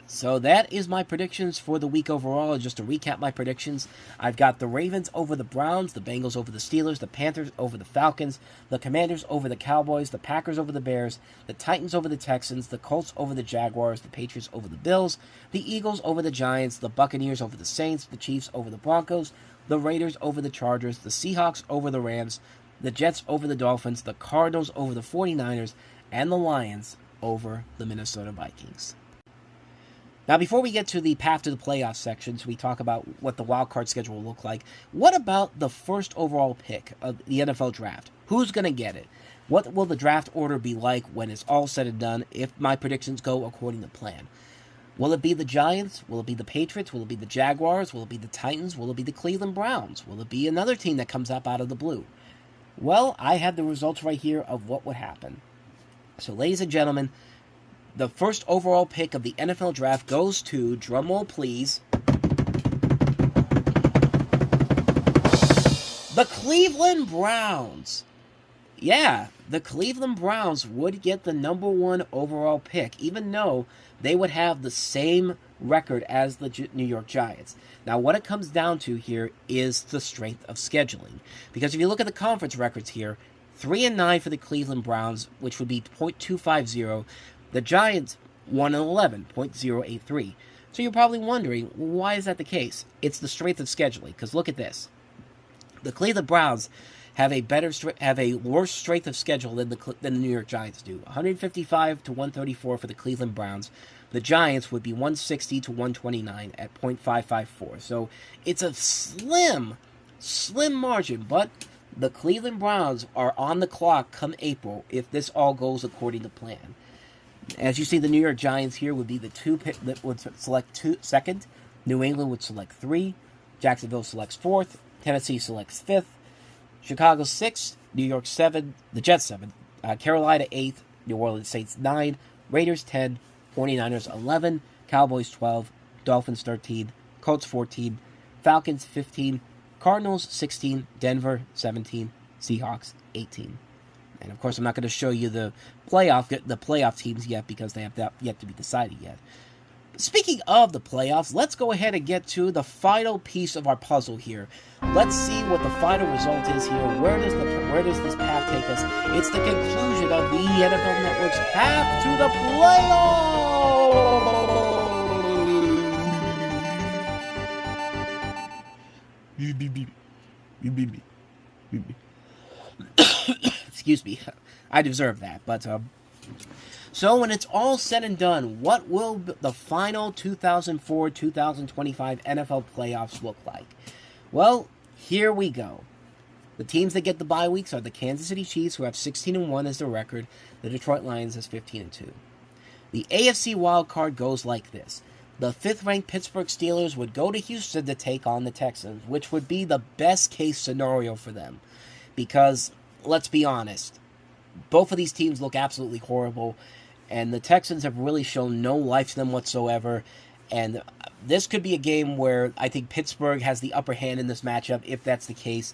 So that is my predictions for the week overall. Just to recap my predictions, I've got the Ravens over the Browns, the Bengals over the Steelers, the Panthers over the Falcons, the Commanders over the Cowboys, the Packers over the Bears, the Titans over the Texans, the Colts over the Jaguars, the Patriots over the Bills, the Eagles over the Giants, the Buccaneers over the Saints, the Chiefs over the Broncos, the Raiders over the Chargers, the Seahawks over the Rams, the Jets over the Dolphins, the Cardinals over the 49ers, and the Lions over the Minnesota Vikings. Now, before we get to the path to the playoff sections, we talk about what the wild card schedule will look like. What about the first overall pick of the NFL draft? Who's going to get it? What will the draft order be like when it's all said and done if my predictions go according to plan? Will it be the Giants? Will it be the Patriots? Will it be the Jaguars? Will it be the Titans? Will it be the Cleveland Browns? Will it be another team that comes up out of the blue? Well, I have the results right here of what would happen. So, ladies and gentlemen, the first overall pick of the NFL draft goes to, drumroll please, the Cleveland Browns. Yeah, the Cleveland Browns would get the number 1 overall pick, even though they would have the same record as the New York Giants. Now, what it comes down to here is the strength of scheduling. Because if you look at the conference records here, 3-9 for the Cleveland Browns, which would be .250. The Giants 1-11, .083. So you're probably wondering, why is that the case? It's the strength of scheduling, because look at this. The Cleveland Browns have a worse strength of schedule than the New York Giants do. 155 to 134 for the Cleveland Browns. The Giants would be 160 to 129 at .554. So it's a slim margin, but the Cleveland Browns are on the clock come April if this all goes according to plan. As you see, the New York Giants here would be the 2 pick that would select second. New England would select 3. Jacksonville selects 4th. Tennessee selects 5th. Chicago 6, New York 7, the Jets 7, Carolina 8, New Orleans Saints 9, Raiders 10, 49ers 11, Cowboys 12, Dolphins 13, Colts 14, Falcons 15, Cardinals 16, Denver 17, Seahawks 18. And of course, I'm not going to show you the playoff teams yet because they have yet to be decided yet. Speaking of the playoffs, let's go ahead and get to the final piece of our puzzle here. Let's see what the final result is here. Where does this path take us? It's the conclusion of the NFL Network's path to the playoffs. Excuse me, I deserve that. But so when it's all said and done, what will the final 2004-2025 NFL playoffs look like? Well, here we go. The teams that get the bye weeks are the Kansas City Chiefs, who have 16-1 as their record. The Detroit Lions has 15-2. The AFC wild card goes like this. The 5th-ranked Pittsburgh Steelers would go to Houston to take on the Texans, which would be the best-case scenario for them. Because, let's be honest, both of these teams look absolutely horrible, and the Texans have really shown no life to them whatsoever. And this could be a game where I think Pittsburgh has the upper hand in this matchup, if that's the case.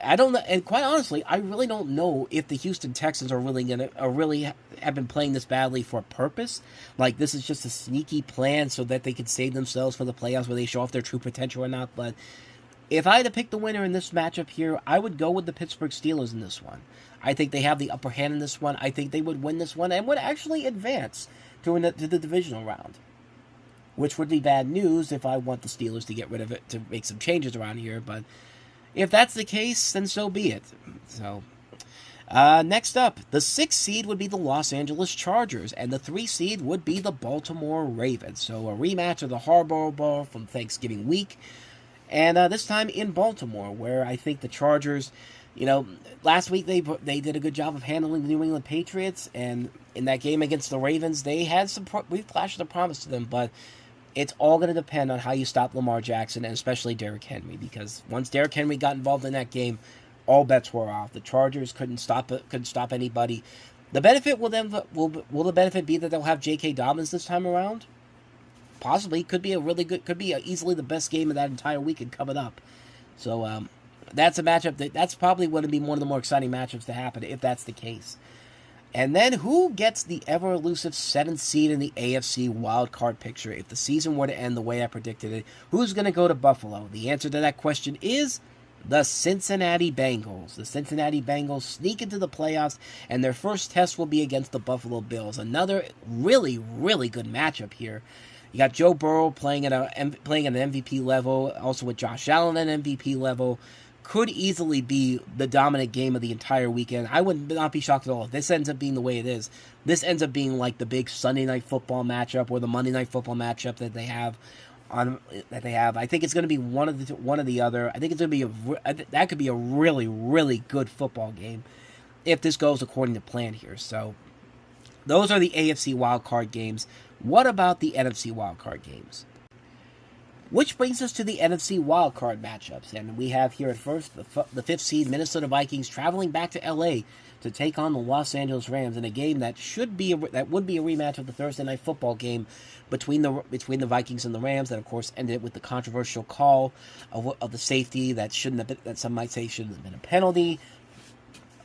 I don't know, and quite honestly, I really don't know if the Houston Texans are really have been playing this badly for a purpose. Like, this is just a sneaky plan so that they can save themselves for the playoffs where they show off their true potential or not. But if I had to pick the winner in this matchup here, I would go with the Pittsburgh Steelers in this one. I think they have the upper hand in this one. I think they would win this one and would actually advance to the divisional round, which would be bad news if I want the Steelers to get rid of it, to make some changes around here. But if that's the case, then so be it. So, next up, the 6th seed would be the Los Angeles Chargers, and the 3 seed would be the Baltimore Ravens. So a rematch of the Harbaugh Bowl from Thanksgiving week, and this time in Baltimore, where I think the Chargers, last week they did a good job of handling the New England Patriots, and in that game against the Ravens, they had we flashed a promise to them, but it's all going to depend on how you stop Lamar Jackson and especially Derrick Henry, because once Derrick Henry got involved in that game, all bets were off. The Chargers couldn't stop anybody. The benefit will the benefit be that they'll have J.K. Dobbins this time around? Possibly. Could be easily the best game of that entire weekend coming up. So that's a matchup that's probably going to be one of the more exciting matchups to happen if that's the case. And then who gets the ever-elusive 7th seed in the AFC wildcard picture if the season were to end the way I predicted it? Who's going to go to Buffalo? The answer to that question is the Cincinnati Bengals. The Cincinnati Bengals sneak into the playoffs, and their first test will be against the Buffalo Bills. Another really, really good matchup here. You got Joe Burrow playing at an MVP level, also with Josh Allen at an MVP level. Could easily be the dominant game of the entire weekend. I would not be shocked at all if this ends up being the way it is. This ends up being like the big Sunday Night Football matchup or the Monday Night Football matchup that they have. I think it's going to be one of the other. I think it's going to be that could be a really, really good football game if this goes according to plan here. So those are the AFC wildcard games. What about the NFC wildcard games? Which brings us to the NFC wildcard matchups, and we have here at first the 5th seed Minnesota Vikings traveling back to LA to take on the Los Angeles Rams in a game that would be a rematch of the Thursday Night Football game between the Vikings and the Rams, that of course ended with the controversial call of the safety that some might say shouldn't have been a penalty.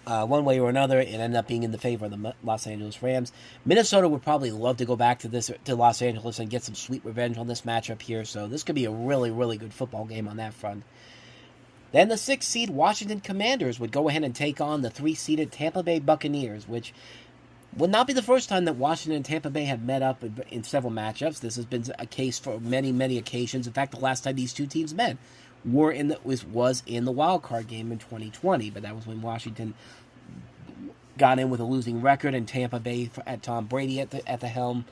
One way or another, it ended up being in the favor of the Los Angeles Rams. Minnesota would probably love to go back to Los Angeles and get some sweet revenge on this matchup here, so this could be a really, really good football game on that front. Then the 6th seed Washington Commanders would go ahead and take on the 3-seeded Tampa Bay Buccaneers, which would not be the first time that Washington and Tampa Bay have met up in several matchups. This has been a case for many, many occasions. In fact, the last time these two teams met was in the wild card game in 2020, but that was when Washington got in with a losing record and Tampa Bay had Tom Brady at the helm.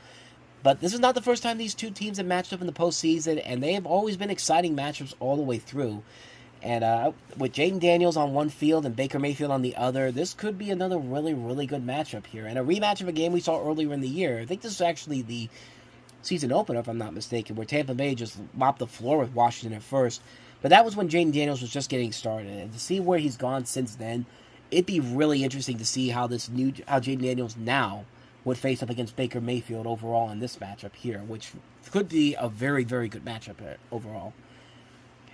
But this is not the first time these two teams have matched up in the postseason, and they have always been exciting matchups all the way through. And with Jaden Daniels on one field and Baker Mayfield on the other, this could be another really, really good matchup here. And a rematch of a game we saw earlier in the year. I think this is actually the season opener, if I'm not mistaken, where Tampa Bay just mopped the floor with Washington at first. But that was when Jaden Daniels was just getting started, and to see where he's gone since then, it'd be really interesting to see how Jaden Daniels now would face up against Baker Mayfield overall in this matchup here, which could be a very, very good matchup overall.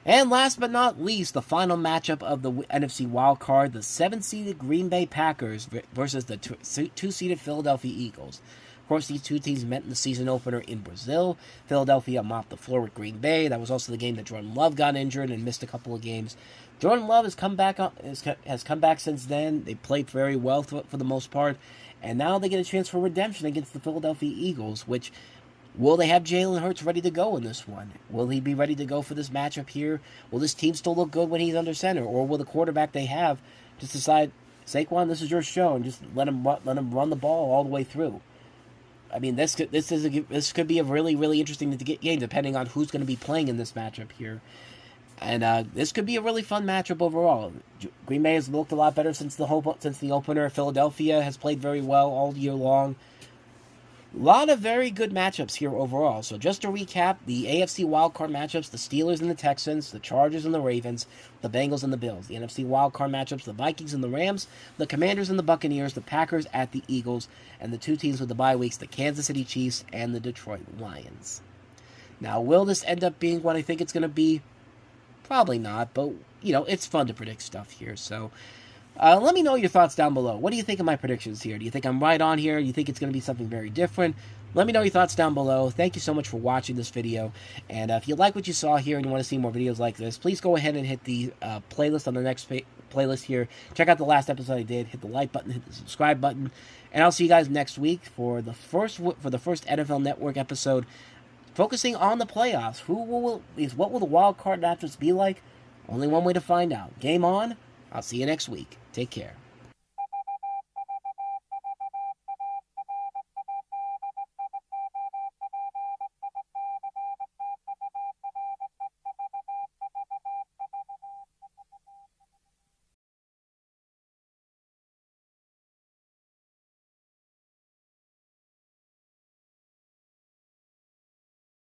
And last but not least, the final matchup of the NFC wildcard, the 7-seeded Green Bay Packers versus the 2-seeded Philadelphia Eagles. Of course, these two teams met in the season opener in Brazil. Philadelphia mopped the floor with Green Bay. That was also the game that Jordan Love got injured and missed a couple of games. Jordan Love has come back since then. They played very well for the most part. And now they get a chance for redemption against the Philadelphia Eagles, which... Will they have Jalen Hurts ready to go in this one? Will he be ready to go for this matchup here? Will this team still look good when he's under center? Or will the quarterback they have just decide, Saquon, this is your show, and just let him run the ball all the way through? I mean, this could be a really, really interesting game, depending on who's going to be playing in this matchup here. And this could be a really fun matchup overall. Green Bay has looked a lot better since the opener. Philadelphia has played very well all year long. A lot of very good matchups here overall. So just to recap, the AFC wildcard matchups, the Steelers and the Texans, the Chargers and the Ravens, the Bengals and the Bills. The NFC wildcard matchups, the Vikings and the Rams, the Commanders and the Buccaneers, the Packers at the Eagles, and the two teams with the bye weeks, the Kansas City Chiefs and the Detroit Lions. Now, will this end up being what I think it's going to be? Probably not, but, it's fun to predict stuff here, so... let me know your thoughts down below. What do you think of my predictions here? Do you think I'm right on here? Do you think it's going to be something very different? Let me know your thoughts down below. Thank you so much for watching this video. And if you like what you saw here and you want to see more videos like this, please go ahead and hit the playlist on the next playlist here. Check out the last episode I did. Hit the like button, hit the subscribe button. And I'll see you guys next week for the first NFL Network episode focusing on the playoffs. What will the wild card matchups be like? Only one way to find out. Game on. I'll see you next week. Take care.